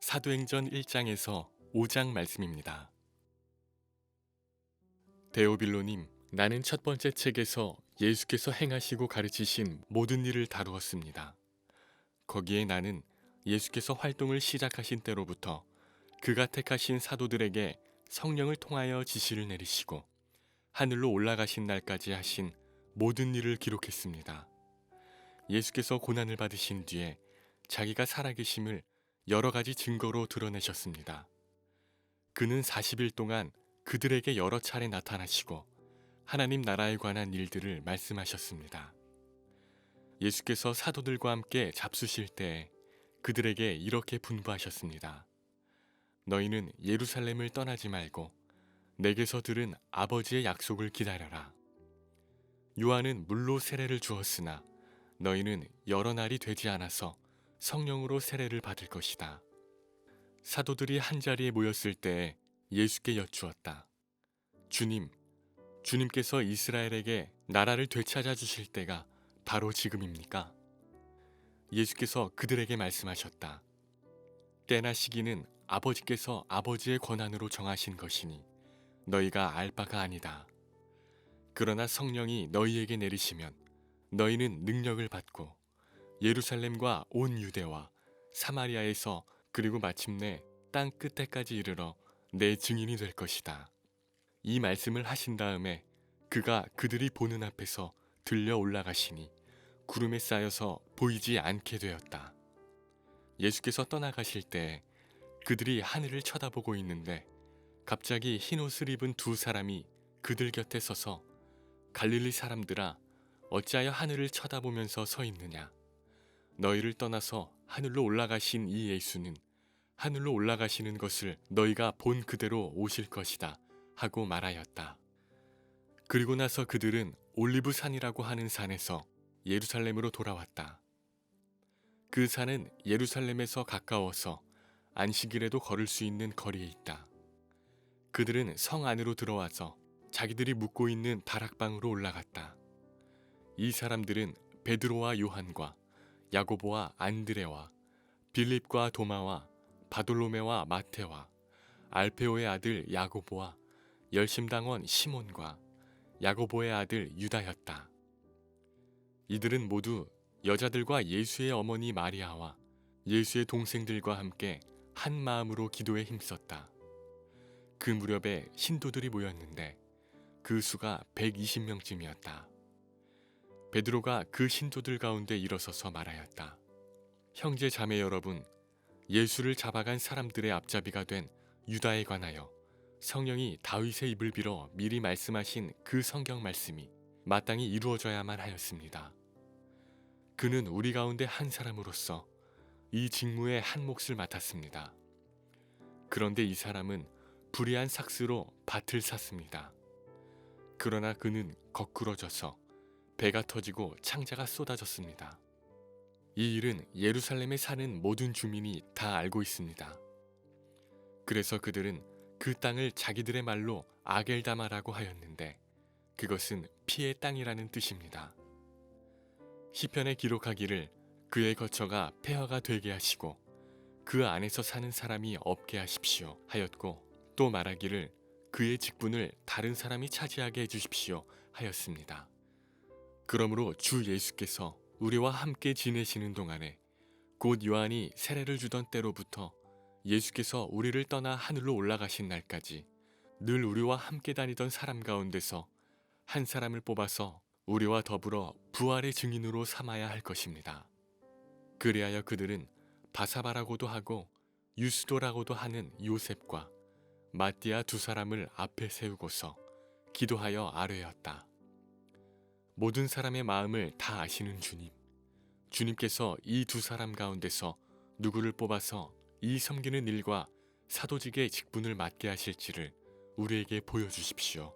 사도행전 1장에서 5장 말씀입니다. 데오빌로님, 나는 첫 번째 책에서 예수께서 행하시고 가르치신 모든 일을 다루었습니다. 거기에 나는 예수께서 활동을 시작하신 때로부터 그가 택하신 사도들에게 성령을 통하여 지시를 내리시고 하늘로 올라가신 날까지 하신 모든 일을 기록했습니다. 예수께서 고난을 받으신 뒤에 자기가 살아계심을 여러 가지 증거로 드러내셨습니다. 그는 40일 동안 그들에게 여러 차례 나타나시고 하나님 나라에 관한 일들을 말씀하셨습니다. 예수께서 사도들과 함께 잡수실 때 그들에게 이렇게 분부하셨습니다. 너희는 예루살렘을 떠나지 말고 내게서 들은 아버지의 약속을 기다려라. 요한은 물로 세례를 주었으나 너희는 여러 날이 되지 않아서 성령으로 세례를 받을 것이다. 사도들이 한자리에 모였을 때 예수께 여쭈었다. 주님, 주님께서 이스라엘에게 나라를 되찾아 주실 때가 바로 지금입니까? 예수께서 그들에게 말씀하셨다. 때나 시기는 아버지께서 아버지의 권한으로 정하신 것이니 너희가 알 바가 아니다. 그러나 성령이 너희에게 내리시면 너희는 능력을 받고 예루살렘과 온 유대와 사마리아에서 그리고 마침내 땅 끝에까지 이르러 내 증인이 될 것이다. 이 말씀을 하신 다음에 그가 그들이 보는 앞에서 들려 올라가시니 구름에 쌓여서 보이지 않게 되었다. 예수께서 떠나가실 때 그들이 하늘을 쳐다보고 있는데 갑자기 흰옷을 입은 두 사람이 그들 곁에 서서 갈릴리 사람들아, 어찌하여 하늘을 쳐다보면서 서 있느냐? 너희를 떠나서 하늘로 올라가신 이 예수는 하늘로 올라가시는 것을 너희가 본 그대로 오실 것이다 하고 말하였다. 그리고 나서 그들은 올리브 산이라고 하는 산에서 예루살렘으로 돌아왔다. 그 산은 예루살렘에서 가까워서 안식일에도 걸을 수 있는 거리에 있다. 그들은 성 안으로 들어와서 자기들이 묵고 있는 다락방으로 올라갔다. 이 사람들은 베드로와 요한과 야고보와 안드레와 빌립과 도마와 바돌로메와 마테와 알페오의 아들 야고보와 열심당원 시몬과 야고보의 아들 유다였다. 이들은 모두 여자들과 예수의 어머니 마리아와 예수의 동생들과 함께 한 마음으로 기도에 힘썼다. 그 무렵에 신도들이 모였는데 그 수가 120명쯤이었다. 베드로가 그 신도들 가운데 일어서서 말하였다. 형제 자매 여러분, 예수를 잡아간 사람들의 앞잡이가 된 유다에 관하여 성령이 다윗의 입을 빌어 미리 말씀하신 그 성경 말씀이 마땅히 이루어져야만 하였습니다. 그는 우리 가운데 한 사람으로서 이 직무의 한 몫을 맡았습니다. 그런데 이 사람은 불의한 삭스로 밭을 샀습니다. 그러나 그는 거꾸러져서 배가 터지고 창자가 쏟아졌습니다. 이 일은 예루살렘에 사는 모든 주민이 다 알고 있습니다. 그래서 그들은 그 땅을 자기들의 말로 아겔다마라고 하였는데 그것은 피의 땅이라는 뜻입니다. 시편에 기록하기를 그의 거처가 폐허가 되게 하시고 그 안에서 사는 사람이 없게 하십시오 하였고, 또 말하기를 그의 직분을 다른 사람이 차지하게 해주십시오 하였습니다. 그러므로 주 예수께서 우리와 함께 지내시는 동안에 곧 요한이 세례를 주던 때로부터 예수께서 우리를 떠나 하늘로 올라가신 날까지 늘 우리와 함께 다니던 사람 가운데서 한 사람을 뽑아서 우리와 더불어 부활의 증인으로 삼아야 할 것입니다. 그리하여 그들은 바사바라고도 하고 유스도라고도 하는 요셉과 마띠아 두 사람을 앞에 세우고서 기도하여 아뢰었다. 모든 사람의 마음을 다 아시는 주님, 주님께서 이 두 사람 가운데서 누구를 뽑아서 이 섬기는 일과 사도직의 직분을 맡게 하실지를 우리에게 보여주십시오.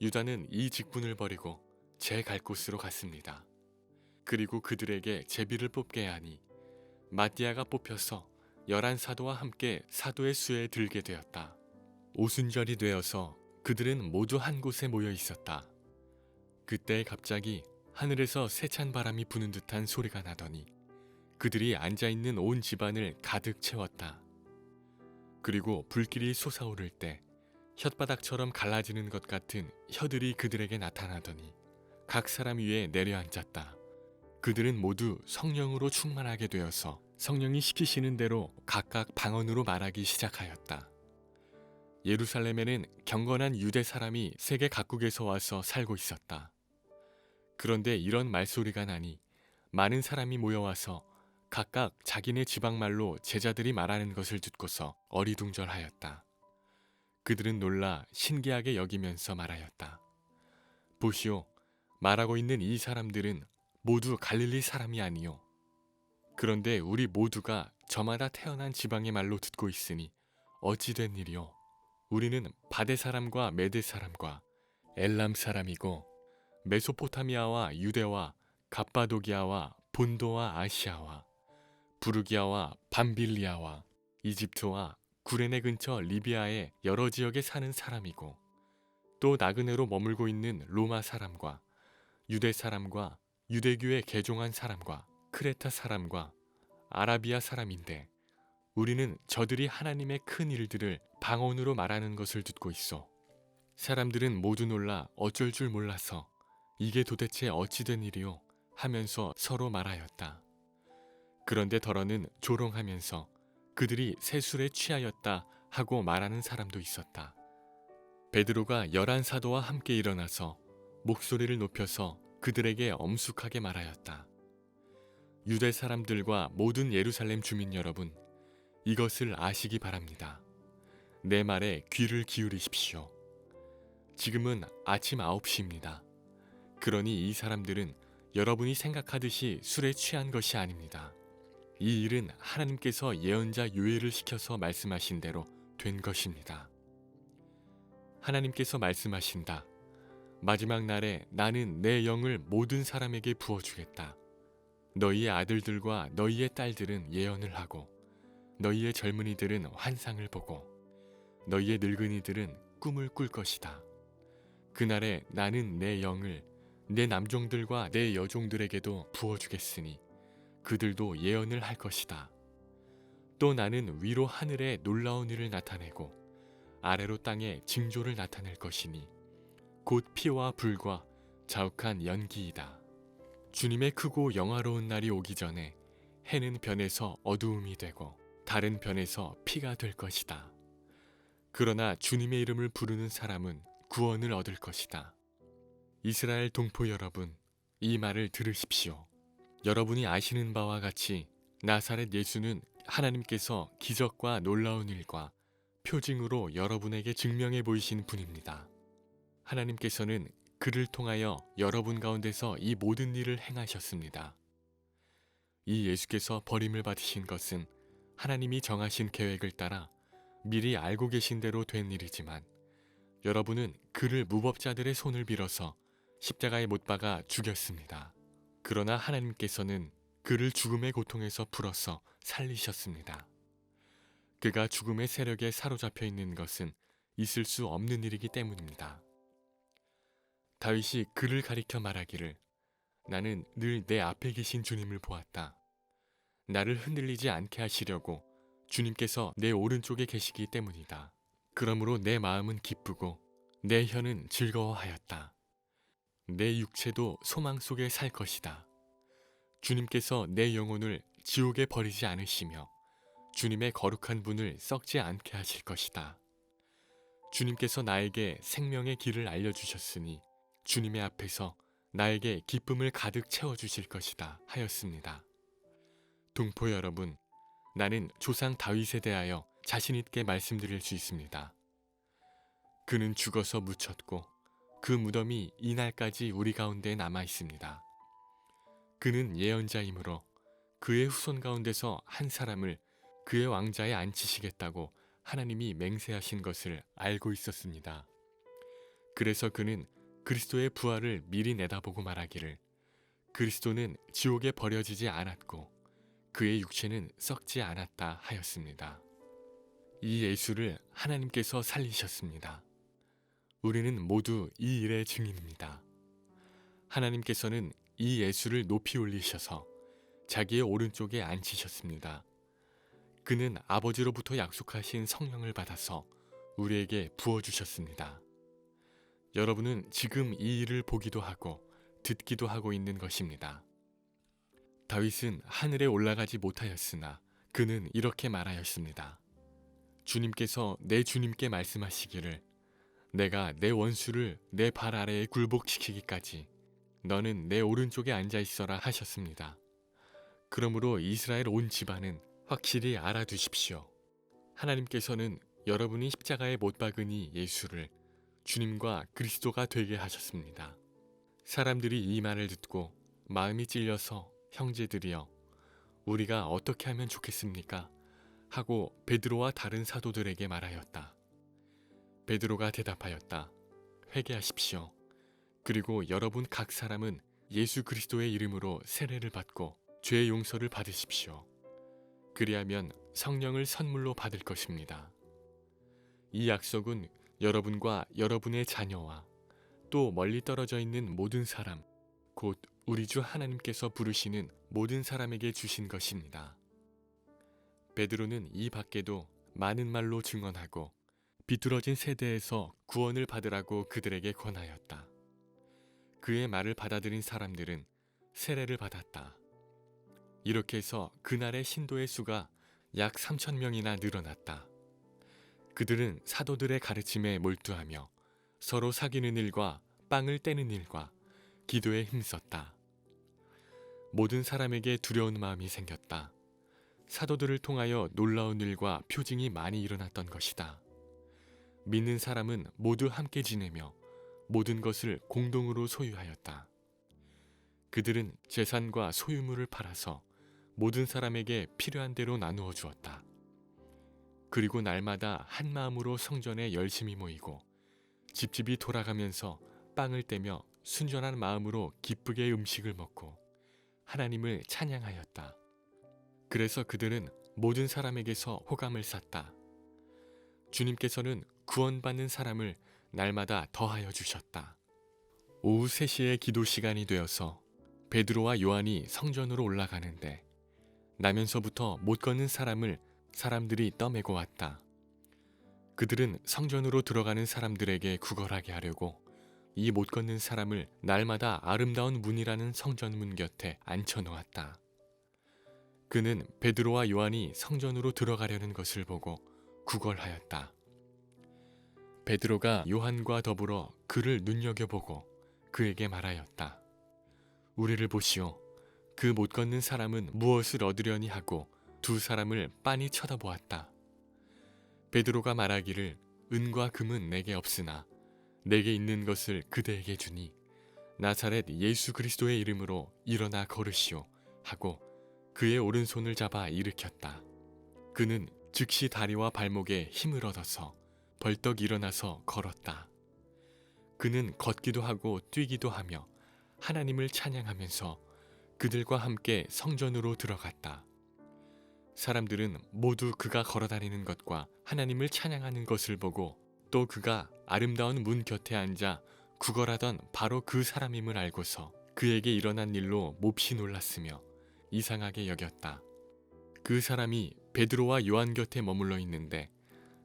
유다는 이 직분을 버리고 제 갈 곳으로 갔습니다. 그리고 그들에게 제비를 뽑게 하니 마띠아가 뽑혀서 11사도와 함께 사도의 수에 들게 되었다. 오순절이 되어서 그들은 모두 한 곳에 모여 있었다. 그때 갑자기 하늘에서 세찬 바람이 부는 듯한 소리가 나더니 그들이 앉아있는 온 집안을 가득 채웠다. 그리고 불길이 솟아오를 때 혓바닥처럼 갈라지는 것 같은 혀들이 그들에게 나타나더니 각 사람 위에 내려앉았다. 그들은 모두 성령으로 충만하게 되어서 성령이 시키시는 대로 각각 방언으로 말하기 시작하였다. 예루살렘에는 경건한 유대 사람이 세계 각국에서 와서 살고 있었다. 그런데 이런 말소리가 나니 많은 사람이 모여와서 각각 자기네 지방말로 제자들이 말하는 것을 듣고서 어리둥절하였다. 그들은 놀라 신기하게 여기면서 말하였다. 보시오, 말하고 있는 이 사람들은 모두 갈릴리 사람이 아니요. 그런데 우리 모두가 저마다 태어난 지방의 말로 듣고 있으니 어찌 된 일이요? 우리는 바데 사람과 메데 사람과 엘람 사람이고 메소포타미아와 유대와 갑바도기아와 본도와 아시아와 부르기아와 밤빌리아와 이집트와 구레네 근처 리비아의 여러 지역에 사는 사람이고 또 나그네로 머물고 있는 로마 사람과 유대 사람과 유대교에 개종한 사람과 크레타 사람과 아라비아 사람인데 우리는 저들이 하나님의 큰 일들을 방언으로 말하는 것을 듣고 있어. 사람들은 모두 놀라 어쩔 줄 몰라서 이게 도대체 어찌 된 일이요 하면서 서로 말하였다. 그런데 더러는 조롱하면서 그들이 새술에 취하였다 하고 말하는 사람도 있었다. 베드로가 11사도와 함께 일어나서 목소리를 높여서 그들에게 엄숙하게 말하였다. 유대 사람들과 모든 예루살렘 주민 여러분, 이것을 아시기 바랍니다. 내 말에 귀를 기울이십시오. 지금은 아침 9시입니다. 그러니 이 사람들은 여러분이 생각하듯이 술에 취한 것이 아닙니다. 이 일은 하나님께서 예언자 요엘을 시켜서 말씀하신 대로 된 것입니다. 하나님께서 말씀하신다. 마지막 날에 나는 내 영을 모든 사람에게 부어주겠다. 너희의 아들들과 너희의 딸들은 예언을 하고 너희의 젊은이들은 환상을 보고 너희의 늙은이들은 꿈을 꿀 것이다. 그날에 나는 내 영을 내 남종들과 내 여종들에게도 부어주겠으니 그들도 예언을 할 것이다. 또 나는 위로 하늘에 놀라운 일을 나타내고 아래로 땅에 징조를 나타낼 것이니 곧 피와 불과 자욱한 연기이다. 주님의 크고 영화로운 날이 오기 전에 해는 변해서 어두움이 되고 달은 변해서 피가 될 것이다. 그러나 주님의 이름을 부르는 사람은 구원을 얻을 것이다. 이스라엘 동포 여러분, 이 말을 들으십시오. 여러분이 아시는 바와 같이 나사렛 예수는 하나님께서 기적과 놀라운 일과 표징으로 여러분에게 증명해 보이신 분입니다. 하나님께서는 그를 통하여 여러분 가운데서 이 모든 일을 행하셨습니다. 이 예수께서 버림을 받으신 것은 하나님이 정하신 계획을 따라 미리 알고 계신 대로 된 일이지만 여러분은 그를 무법자들의 손을 빌어서 십자가에 못 박아 죽였습니다. 그러나 하나님께서는 그를 죽음의 고통에서 풀어서 살리셨습니다. 그가 죽음의 세력에 사로잡혀 있는 것은 있을 수 없는 일이기 때문입니다. 다윗이 그를 가리켜 말하기를 나는 늘 내 앞에 계신 주님을 보았다. 나를 흔들리지 않게 하시려고 주님께서 내 오른쪽에 계시기 때문이다. 그러므로 내 마음은 기쁘고 내 혀는 즐거워하였다. 내 육체도 소망 속에 살 것이다. 주님께서 내 영혼을 지옥에 버리지 않으시며 주님의 거룩한 분을 썩지 않게 하실 것이다. 주님께서 나에게 생명의 길을 알려주셨으니 주님의 앞에서 나에게 기쁨을 가득 채워주실 것이다 하였습니다. 동포 여러분, 나는 조상 다윗에 대하여 자신 있게 말씀드릴 수 있습니다. 그는 죽어서 묻혔고 그 무덤이 이날까지 우리 가운데 남아 있습니다. 그는 예언자이므로 그의 후손 가운데서 한 사람을 그의 왕자에 앉히시겠다고 하나님이 맹세하신 것을 알고 있었습니다. 그래서 그는 그리스도의 부활을 미리 내다보고 말하기를 그리스도는 지옥에 버려지지 않았고 그의 육체는 썩지 않았다 하였습니다. 이 예수를 하나님께서 살리셨습니다. 우리는 모두 이 일의 증인입니다. 하나님께서는 이 예수를 높이 올리셔서 자기의 오른쪽에 앉히셨습니다. 그는 아버지로부터 약속하신 성령을 받아서 우리에게 부어주셨습니다. 여러분은 지금 이 일을 보기도 하고 듣기도 하고 있는 것입니다. 다윗은 하늘에 올라가지 못하였으나 그는 이렇게 말하였습니다. 주님께서 내 주님께 말씀하시기를 내가 내 원수를 내 발 아래에 굴복시키기까지 너는 내 오른쪽에 앉아 있어라 하셨습니다. 그러므로 이스라엘 온 집안은 확실히 알아두십시오. 하나님께서는 여러분이 십자가에 못 박은 이 예수를 주님과 그리스도가 되게 하셨습니다. 사람들이 이 말을 듣고 마음이 찔려서 형제들이여 우리가 어떻게 하면 좋겠습니까? 하고 베드로와 다른 사도들에게 말하였다. 베드로가 대답하였다. 회개하십시오. 그리고 여러분 각 사람은 예수 그리스도의 이름으로 세례를 받고 죄의 용서를 받으십시오. 그리하면 성령을 선물로 받을 것입니다. 이 약속은 여러분과 여러분의 자녀와 또 멀리 떨어져 있는 모든 사람, 곧 우리 주 하나님께서 부르시는 모든 사람에게 주신 것입니다. 베드로는 이 밖에도 많은 말로 증언하고 비뚤어진 세대에서 구원을 받으라고 그들에게 권하였다. 그의 말을 받아들인 사람들은 세례를 받았다. 이렇게 해서 그날의 신도의 수가 약 3,000명이나 늘어났다. 그들은 사도들의 가르침에 몰두하며 서로 사귀는 일과 빵을 떼는 일과 기도에 힘썼다. 모든 사람에게 두려운 마음이 생겼다. 사도들을 통하여 놀라운 일과 표징이 많이 일어났던 것이다. 믿는 사람은 모두 함께 지내며 모든 것을 공동으로 소유하였다. 그들은 재산과 소유물을 팔아서 모든 사람에게 필요한 대로 나누어 주었다. 그리고 날마다 한 마음으로 성전에 열심히 모이고 집집이 돌아가면서 빵을 떼며 순전한 마음으로 기쁘게 음식을 먹고 하나님을 찬양하였다. 그래서 그들은 모든 사람에게서 호감을 샀다. 주님께서는 구원받는 사람을 날마다 더하여 주셨다. 오후 3시에 기도 시간이 되어서 베드로와 요한이 성전으로 올라가는데 나면서부터 못 걷는 사람을 사람들이 떠매고 왔다. 그들은 성전으로 들어가는 사람들에게 구걸하게 하려고 이 못 걷는 사람을 날마다 아름다운 문이라는 성전문 곁에 앉혀놓았다. 그는 베드로와 요한이 성전으로 들어가려는 것을 보고 구걸하였다. 베드로가 요한과 더불어 그를 눈여겨보고 그에게 말하였다. 우리를 보시오. 그 못 걷는 사람은 무엇을 얻으려니 하고 두 사람을 빤히 쳐다보았다. 베드로가 말하기를 은과 금은 내게 없으나 내게 있는 것을 그대에게 주니 나사렛 예수 그리스도의 이름으로 일어나 걸으시오 하고 그의 오른손을 잡아 일으켰다. 그는 즉시 다리와 발목에 힘을 얻어서 벌떡 일어나서 걸었다. 그는 걷기도 하고 뛰기도 하며 하나님을 찬양하면서 그들과 함께 성전으로 들어갔다. 사람들은 모두 그가 걸어다니는 것과 하나님을 찬양하는 것을 보고 또 그가 아름다운 문 곁에 앉아 구걸하던 바로 그 사람임을 알고서 그에게 일어난 일로 몹시 놀랐으며 이상하게 여겼다. 그 사람이 베드로와 요한 곁에 머물러 있는데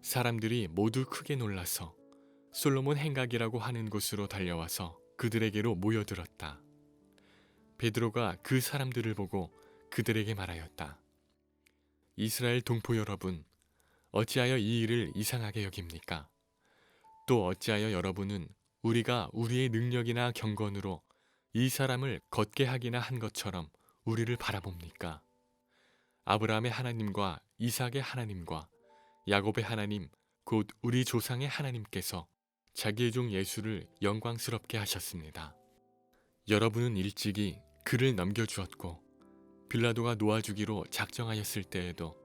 사람들이 모두 크게 놀라서 솔로몬 행각이라고 하는 곳으로 달려와서 그들에게로 모여들었다. 베드로가 그 사람들을 보고 그들에게 말하였다. 이스라엘 동포 여러분, 어찌하여 이 일을 이상하게 여깁니까? 또 어찌하여 여러분은 우리가 우리의 능력이나 경건으로 이 사람을 걷게 하기나 한 것처럼 우리를 바라봅니까? 아브라함의 하나님과 이삭의 하나님과 야곱의 하나님, 곧 우리 조상의 하나님께서 자기의 종 예수를 영광스럽게 하셨습니다. 여러분은 일찍이 그를 넘겨주었고 빌라도가 놓아주기로 작정하였을 때에도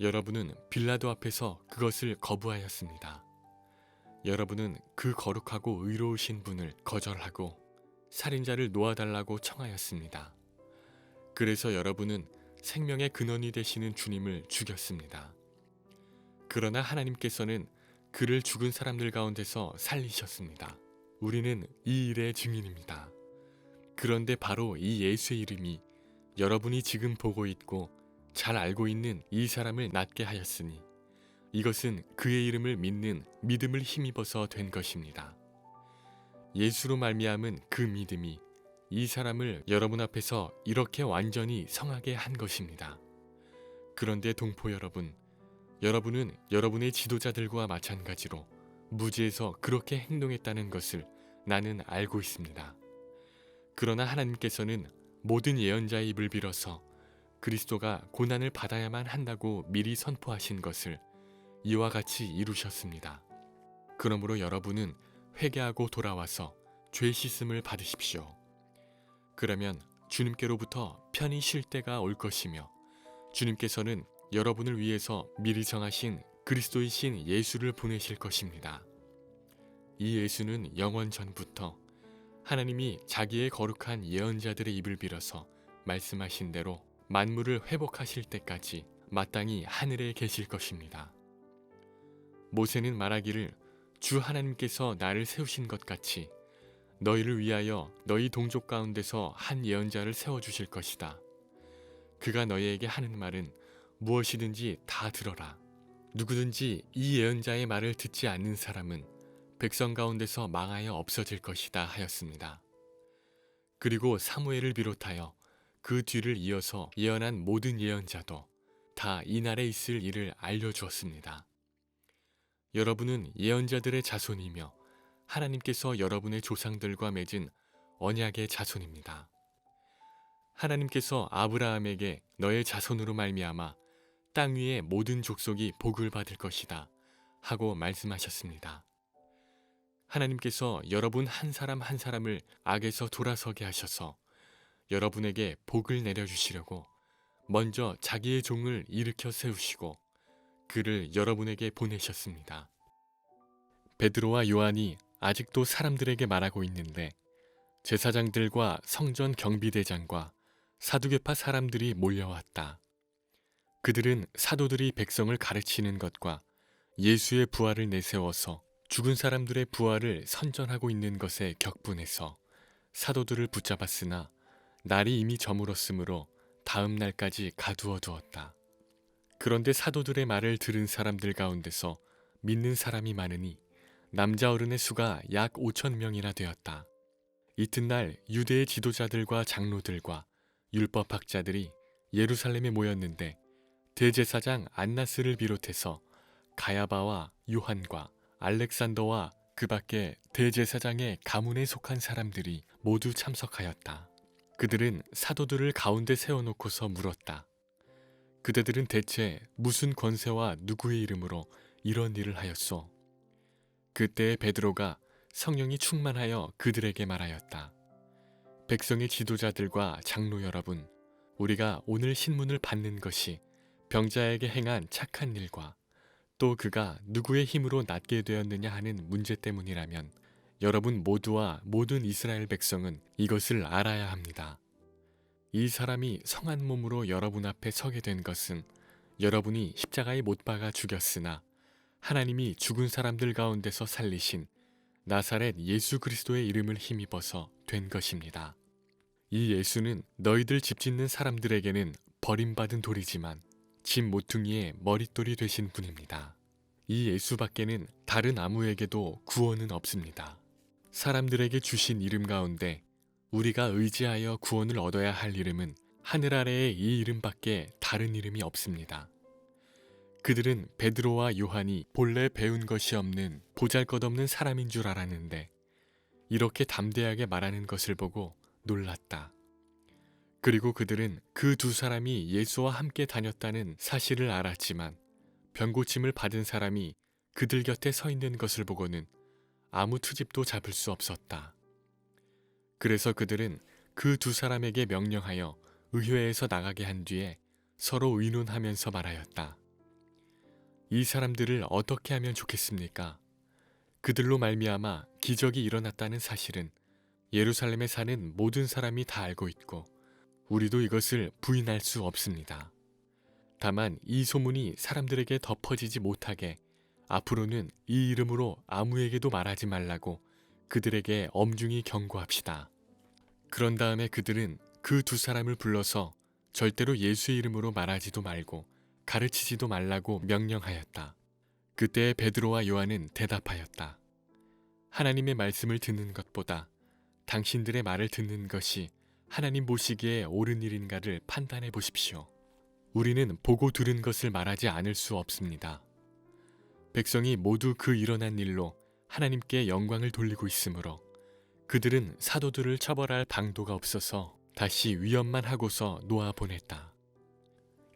여러분은 빌라도 앞에서 그것을 거부하였습니다. 여러분은 그 거룩하고 의로우신 분을 거절하고 살인자를 놓아달라고 청하였습니다. 그래서 여러분은 생명의 근원이 되시는 주님을 죽였습니다. 그러나 하나님께서는 그를 죽은 사람들 가운데서 살리셨습니다. 우리는 이 일의 증인입니다. 그런데 바로 이 예수의 이름이 여러분이 지금 보고 있고 잘 알고 있는 이 사람을 낫게 하였으니 이것은 그의 이름을 믿는 믿음을 힘입어서 된 것입니다. 예수로 말미암은 그 믿음이 이 사람을 여러분 앞에서 이렇게 완전히 성하게 한 것입니다. 그런데 동포 여러분, 여러분은 여러분의 지도자들과 마찬가지로 무지에서 그렇게 행동했다는 것을 나는 알고 있습니다. 그러나 하나님께서는 모든 예언자의 입을 빌어서 그리스도가 고난을 받아야만 한다고 미리 선포하신 것을 이와 같이 이루셨습니다. 그러므로 여러분은 회개하고 돌아와서 죄 씻음을 받으십시오. 그러면 주님께로부터 편히 쉴 때가 올 것이며 주님께서는 여러분을 위해서 미리 정하신 그리스도이신 예수를 보내실 것입니다. 이 예수는 영원 전부터 하나님이 자기의 거룩한 예언자들의 입을 빌어서 말씀하신 대로 만물을 회복하실 때까지 마땅히 하늘에 계실 것입니다. 모세는 말하기를 주 하나님께서 나를 세우신 것 같이 너희를 위하여 너희 동족 가운데서 한 예언자를 세워주실 것이다. 그가 너희에게 하는 말은 무엇이든지 다 들어라. 누구든지 이 예언자의 말을 듣지 않는 사람은 백성 가운데서 망하여 없어질 것이다 하였습니다. 그리고 사무엘을 비롯하여 그 뒤를 이어서 예언한 모든 예언자도 다 이날에 있을 일을 알려주었습니다. 여러분은 예언자들의 자손이며 하나님께서 여러분의 조상들과 맺은 언약의 자손입니다. 하나님께서 아브라함에게 너의 자손으로 말미암아 땅 위의 모든 족속이 복을 받을 것이다 하고 말씀하셨습니다. 하나님께서 여러분 한 사람 한 사람을 악에서 돌아서게 하셔서 여러분에게 복을 내려주시려고 먼저 자기의 종을 일으켜 세우시고 그를 여러분에게 보내셨습니다. 베드로와 요한이 아직도 사람들에게 말하고 있는데 제사장들과 성전 경비대장과 사두개파 사람들이 몰려왔다. 그들은 사도들이 백성을 가르치는 것과 예수의 부활을 내세워서 죽은 사람들의 부활을 선전하고 있는 것에 격분해서 사도들을 붙잡았으나 날이 이미 저물었으므로 다음 날까지 가두어 두었다. 그런데 사도들의 말을 들은 사람들 가운데서 믿는 사람이 많으니 남자 어른의 수가 약 5,000명이나 되었다. 이튿날 유대의 지도자들과 장로들과 율법학자들이 예루살렘에 모였는데 대제사장 안나스를 비롯해서 가야바와 요한과 알렉산더와 그 밖에 대제사장의 가문에 속한 사람들이 모두 참석하였다. 그들은 사도들을 가운데 세워놓고서 물었다. 그대들은 대체 무슨 권세와 누구의 이름으로 이런 일을 하였소? 그때 베드로가 성령이 충만하여 그들에게 말하였다. 백성의 지도자들과 장로 여러분, 우리가 오늘 신문을 받는 것이 병자에게 행한 착한 일과 또 그가 누구의 힘으로 낫게 되었느냐 하는 문제 때문이라면 여러분 모두와 모든 이스라엘 백성은 이것을 알아야 합니다. 이 사람이 성한 몸으로 여러분 앞에 서게 된 것은 여러분이 십자가에 못 박아 죽였으나 하나님이 죽은 사람들 가운데서 살리신 나사렛 예수 그리스도의 이름을 힘입어서 된 것입니다. 이 예수는 너희들 집 짓는 사람들에게는 버림받은 돌이지만 집 모퉁이의 머릿돌이 되신 분입니다. 이 예수 밖에는 다른 아무에게도 구원은 없습니다. 사람들에게 주신 이름 가운데 우리가 의지하여 구원을 얻어야 할 이름은 하늘 아래에 이 이름밖에 다른 이름이 없습니다. 그들은 베드로와 요한이 본래 배운 것이 없는 보잘것없는 사람인 줄 알았는데 이렇게 담대하게 말하는 것을 보고 놀랐다. 그리고 그들은 그 두 사람이 예수와 함께 다녔다는 사실을 알았지만 병고침을 받은 사람이 그들 곁에 서 있는 것을 보고는 아무 투집도 잡을 수 없었다. 그래서 그들은 그 두 사람에게 명령하여 의회에서 나가게 한 뒤에 서로 의논하면서 말하였다. 이 사람들을 어떻게 하면 좋겠습니까? 그들로 말미암아 기적이 일어났다는 사실은 예루살렘에 사는 모든 사람이 다 알고 있고 우리도 이것을 부인할 수 없습니다. 다만 이 소문이 사람들에게 덮어지지 못하게 앞으로는 이 이름으로 아무에게도 말하지 말라고 그들에게 엄중히 경고합시다. 그런 다음에 그들은 그 두 사람을 불러서 절대로 예수의 이름으로 말하지도 말고 가르치지도 말라고 명령하였다. 그때 베드로와 요한은 대답하였다. 하나님의 말씀을 듣는 것보다 당신들의 말을 듣는 것이 하나님 보시기에 옳은 일인가를 판단해 보십시오. 우리는 보고 들은 것을 말하지 않을 수 없습니다. 백성이 모두 그 일어난 일로 하나님께 영광을 돌리고 있으므로 그들은 사도들을 처벌할 방도가 없어서 다시 위협만 하고서 놓아 보냈다.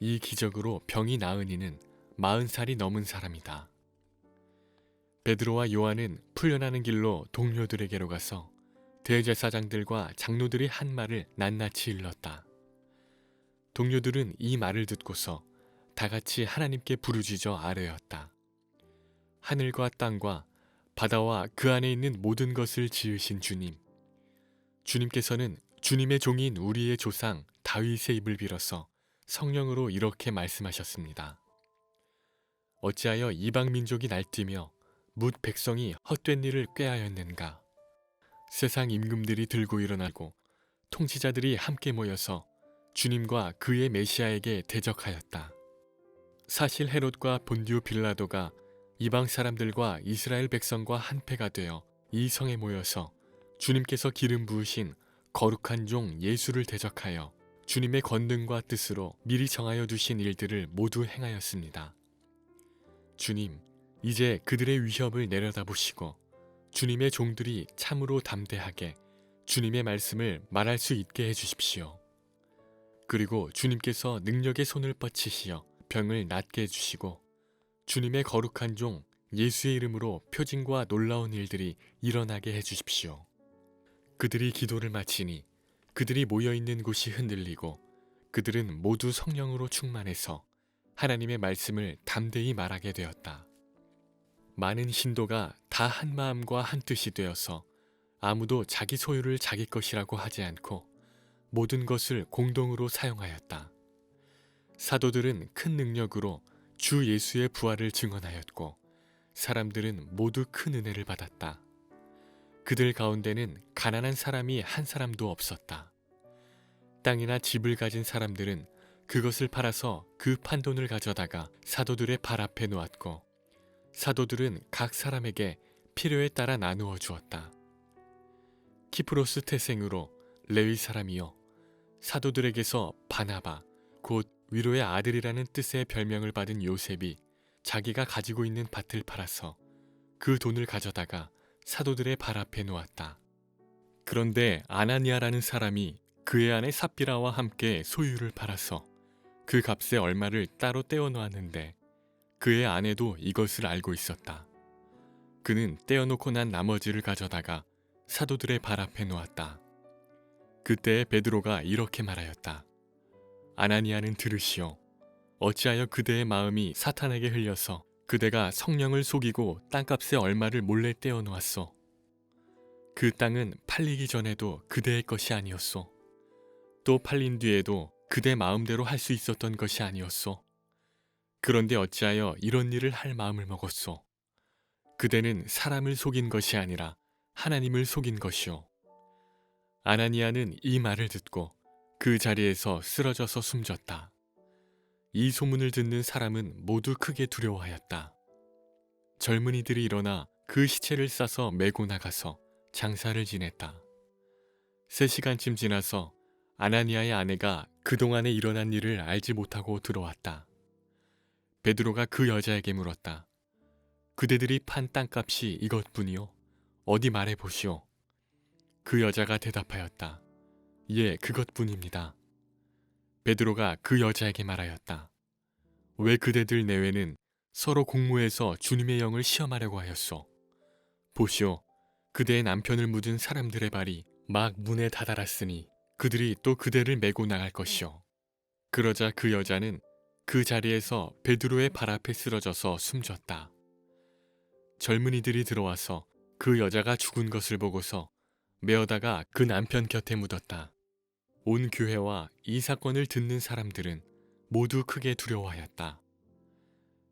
이 기적으로 병이 나은 이는 40살이 넘은 사람이다. 베드로와 요한은 풀려나는 길로 동료들에게로 가서 대제사장들과 장로들이 한 말을 낱낱이 일렀다. 동료들은 이 말을 듣고서 다 같이 하나님께 부르짖어 아뢰었다. 하늘과 땅과 바다와 그 안에 있는 모든 것을 지으신 주님, 주님께서는 주님의 종인 우리의 조상 다윗의 입을 빌어서 성령으로 이렇게 말씀하셨습니다. 어찌하여 이방 민족이 날뛰며 뭇 백성이 헛된 일을 꾀하였는가? 세상 임금들이 들고 일어나고 통치자들이 함께 모여서 주님과 그의 메시아에게 대적하였다. 사실 헤롯과 본디오 빌라도가 이방 사람들과 이스라엘 백성과 한패가 되어 이 성에 모여서 주님께서 기름 부으신 거룩한 종 예수를 대적하여 주님의 권능과 뜻으로 미리 정하여 두신 일들을 모두 행하였습니다. 주님, 이제 그들의 위협을 내려다보시고 주님의 종들이 참으로 담대하게 주님의 말씀을 말할 수 있게 해주십시오. 그리고 주님께서 능력의 손을 뻗치시어 병을 낫게 해주시고 주님의 거룩한 종 예수의 이름으로 표징과 놀라운 일들이 일어나게 해주십시오. 그들이 기도를 마치니 그들이 모여있는 곳이 흔들리고 그들은 모두 성령으로 충만해서 하나님의 말씀을 담대히 말하게 되었다. 많은 신도가 다 한 마음과 한 뜻이 되어서 아무도 자기 소유를 자기 것이라고 하지 않고 모든 것을 공동으로 사용하였다. 사도들은 큰 능력으로 주 예수의 부활을 증언하였고 사람들은 모두 큰 은혜를 받았다. 그들 가운데는 가난한 사람이 한 사람도 없었다. 땅이나 집을 가진 사람들은 그것을 팔아서 그 판돈을 가져다가 사도들의 발 앞에 놓았고 사도들은 각 사람에게 필요에 따라 나누어 주었다. 키프로스 태생으로 레위 사람이요 사도들에게서 바나바 곧 위로의 아들이라는 뜻의 별명을 받은 요셉이 자기가 가지고 있는 밭을 팔아서 그 돈을 가져다가 사도들의 발 앞에 놓았다. 그런데 아나니아라는 사람이 그의 아내 삽비라와 함께 소유를 팔아서 그 값의 얼마를 따로 떼어 놓았는데 그의 아내도 이것을 알고 있었다. 그는 떼어놓고 난 나머지를 가져다가 사도들의 발 앞에 놓았다. 그때 베드로가 이렇게 말하였다. 아나니아는 들으시오. 어찌하여 그대의 마음이 사탄에게 흘려서 그대가 성령을 속이고 땅값의 얼마를 몰래 떼어 놓았소. 그 땅은 팔리기 전에도 그대의 것이 아니었소. 또 팔린 뒤에도 그대 마음대로 할 수 있었던 것이 아니었소. 그런데 어찌하여 이런 일을 할 마음을 먹었소. 그대는 사람을 속인 것이 아니라 하나님을 속인 것이오. 아나니아는 이 말을 듣고 그 자리에서 쓰러져서 숨졌다. 이 소문을 듣는 사람은 모두 크게 두려워하였다. 젊은이들이 일어나 그 시체를 싸서 메고 나가서 장사를 지냈다. 3시간쯤 지나서 아나니아의 아내가 그동안에 일어난 일을 알지 못하고 들어왔다. 베드로가 그 여자에게 물었다. 그대들이 판 땅값이 이것뿐이요? 어디 말해보시오. 그 여자가 대답하였다. 예, 그것뿐입니다. 베드로가 그 여자에게 말하였다. 왜 그대들 내외는 서로 공모해서 주님의 영을 시험하려고 하였소? 보시오, 그대의 남편을 묻은 사람들의 발이 막 문에 다다랐으니 그들이 또 그대를 메고 나갈 것이오. 그러자 그 여자는 그 자리에서 베드로의 발 앞에 쓰러져서 숨졌다. 젊은이들이 들어와서 그 여자가 죽은 것을 보고서 메어다가 그 남편 곁에 묻었다. 온 교회와 이 사건을 듣는 사람들은 모두 크게 두려워하였다.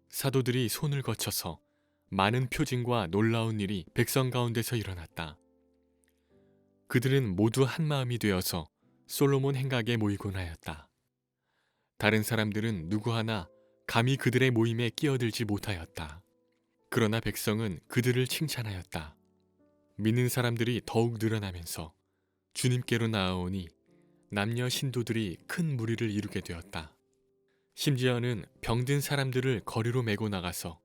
사도들이 손을 거쳐서 많은 표징과 놀라운 일이 백성 가운데서 일어났다. 그들은 모두 한 마음이 되어서 솔로몬 행각에 모이곤 하였다. 다른 사람들은 누구 하나 감히 그들의 모임에 끼어들지 못하였다. 그러나 백성은 그들을 칭찬하였다. 믿는 사람들이 더욱 늘어나면서 주님께로 나아오니 남녀 신도들이 큰 무리를 이루게 되었다. 심지어는 병든 사람들을 거리로 메고 나가서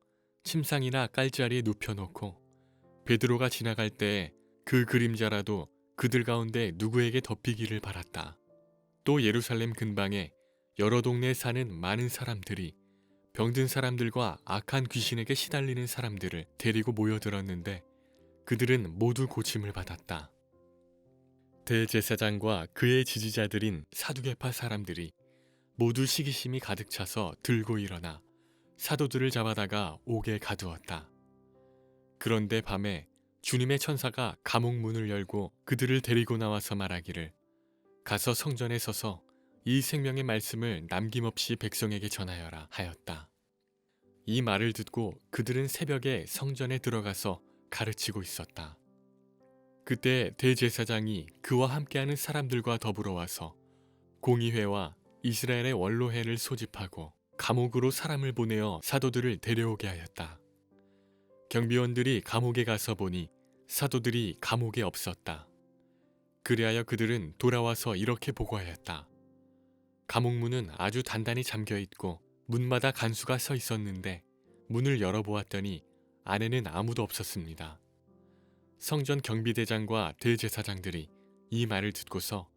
침상이나 깔자리에 눕혀놓고 베드로가 지나갈 때에 그 그림자라도 그들 가운데 누구에게 덮이기를 바랐다. 또 예루살렘 근방에 여러 동네에 사는 많은 사람들이 병든 사람들과 악한 귀신에게 시달리는 사람들을 데리고 모여들었는데 그들은 모두 고침을 받았다. 대제사장과 그의 지지자들인 사두개파 사람들이 모두 시기심이 가득 차서 들고 일어나 사도들을 잡아다가 옥에 가두었다. 그런데 밤에 주님의 천사가 감옥 문을 열고 그들을 데리고 나와서 말하기를 가서 성전에 서서 이 생명의 말씀을 남김없이 백성에게 전하여라 하였다. 이 말을 듣고 그들은 새벽에 성전에 들어가서 가르치고 있었다. 그때 대제사장이 그와 함께하는 사람들과 더불어 와서 공의회와 이스라엘의 원로회를 소집하고 감옥으로 사람을 보내어 사도들을 데려오게 하였다. 경비원들이 감옥에 가서 보니 사도들이 감옥에 없었다. 그리하여 그들은 돌아와서 이렇게 보고하였다. 감옥 문은 아주 단단히 잠겨 있고 문마다 간수가 서 있었는데 문을 열어보았더니 안에는 아무도 없었습니다. 성전 경비대장과 대제사장들이 이 말을 듣고서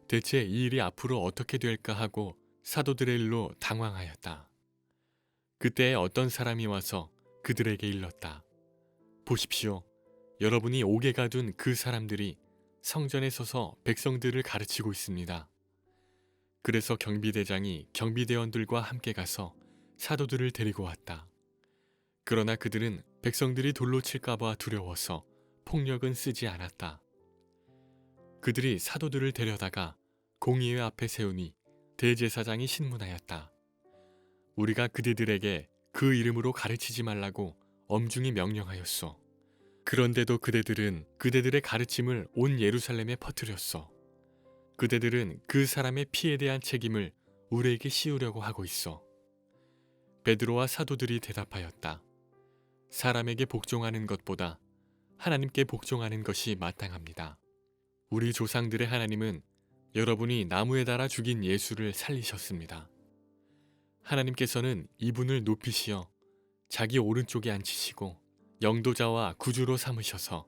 대체 이 일이 앞으로 어떻게 될까 하고 사도들의 일로 당황하였다. 그때 어떤 사람이 와서 그들에게 일렀다. 보십시오. 여러분이 옥에 가둔 그 사람들이 성전에 서서 백성들을 가르치고 있습니다. 그래서 경비대장이 경비대원들과 함께 가서 사도들을 데리고 왔다. 그러나 그들은 백성들이 돌로 칠까봐 두려워서 폭력은 쓰지 않았다. 그들이 사도들을 데려다가 공의회 앞에 세우니 대제사장이 신문하였다. 우리가 그대들에게 그 이름으로 가르치지 말라고 엄중히 명령하였소. 그런데도 그대들은 그대들의 가르침을 온 예루살렘에 퍼뜨렸소. 그대들은 그 사람의 피에 대한 책임을 우리에게 씌우려고 하고 있어. 베드로와 사도들이 대답하였다. 사람에게 복종하는 것보다 하나님께 복종하는 것이 마땅합니다. 우리 조상들의 하나님은 여러분이 나무에 달아 죽인 예수를 살리셨습니다. 하나님께서는 이분을 높이시어 자기 오른쪽에 앉히시고 영도자와 구주로 삼으셔서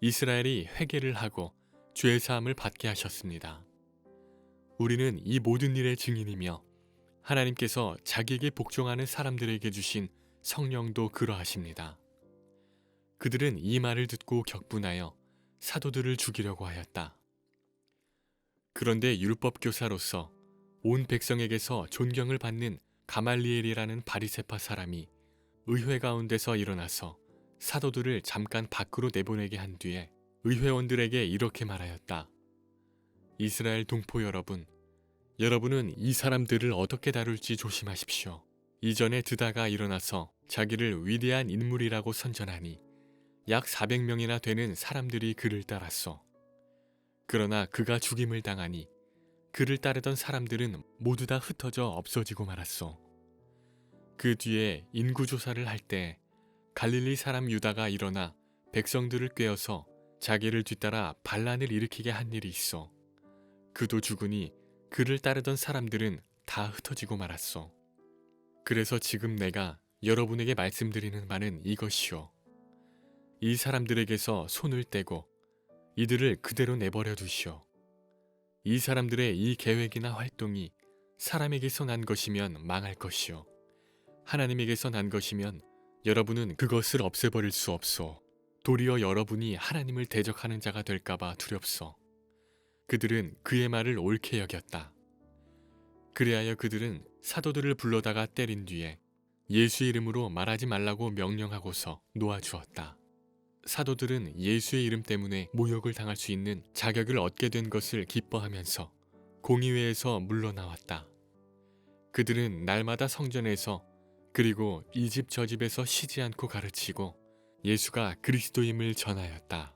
이스라엘이 회개를 하고 죄사함을 받게 하셨습니다. 우리는 이 모든 일의 증인이며 하나님께서 자기에게 복종하는 사람들에게 주신 성령도 그러하십니다. 그들은 이 말을 듣고 격분하여 사도들을 죽이려고 하였다. 그런데 율법 교사로서 온 백성에게서 존경을 받는 가말리엘이라는 바리새파 사람이 의회 가운데서 일어나서 사도들을 잠깐 밖으로 내보내게 한 뒤에 의회원들에게 이렇게 말하였다. 이스라엘 동포 여러분, 여러분은 이 사람들을 어떻게 다룰지 조심하십시오. 이전에 드다가 일어나서 자기를 위대한 인물이라고 선전하니 약 400명이나 되는 사람들이 그를 따랐소. 그러나 그가 죽임을 당하니 그를 따르던 사람들은 모두 다 흩어져 없어지고 말았소. 그 뒤에 인구조사를 할 때 갈릴리 사람 유다가 일어나 백성들을 꾀어서 자기를 뒤따라 반란을 일으키게 한 일이 있어. 그도 죽으니 그를 따르던 사람들은 다 흩어지고 말았소. 그래서 지금 내가 여러분에게 말씀드리는 바는 이것이요. 이 사람들에게서 손을 떼고 이들을 그대로 내버려 두시오. 이 사람들의 이 계획이나 활동이 사람에게서 난 것이면 망할 것이요. 하나님에게서 난 것이면 여러분은 그것을 없애버릴 수 없소. 도리어 여러분이 하나님을 대적하는 자가 될까봐 두렵소. 그들은 그의 말을 옳게 여겼다. 그리하여 그들은 사도들을 불러다가 때린 뒤에 예수 이름으로 말하지 말라고 명령하고서 놓아주었다. 사도들은 예수의 이름 때문에 모욕을 당할 수 있는 자격을 얻게 된 것을 기뻐하면서 공의회에서 물러나왔다. 그들은 날마다 성전에서 그리고 이 집 저 집에서 쉬지 않고 가르치고 예수가 그리스도임을 전하였다.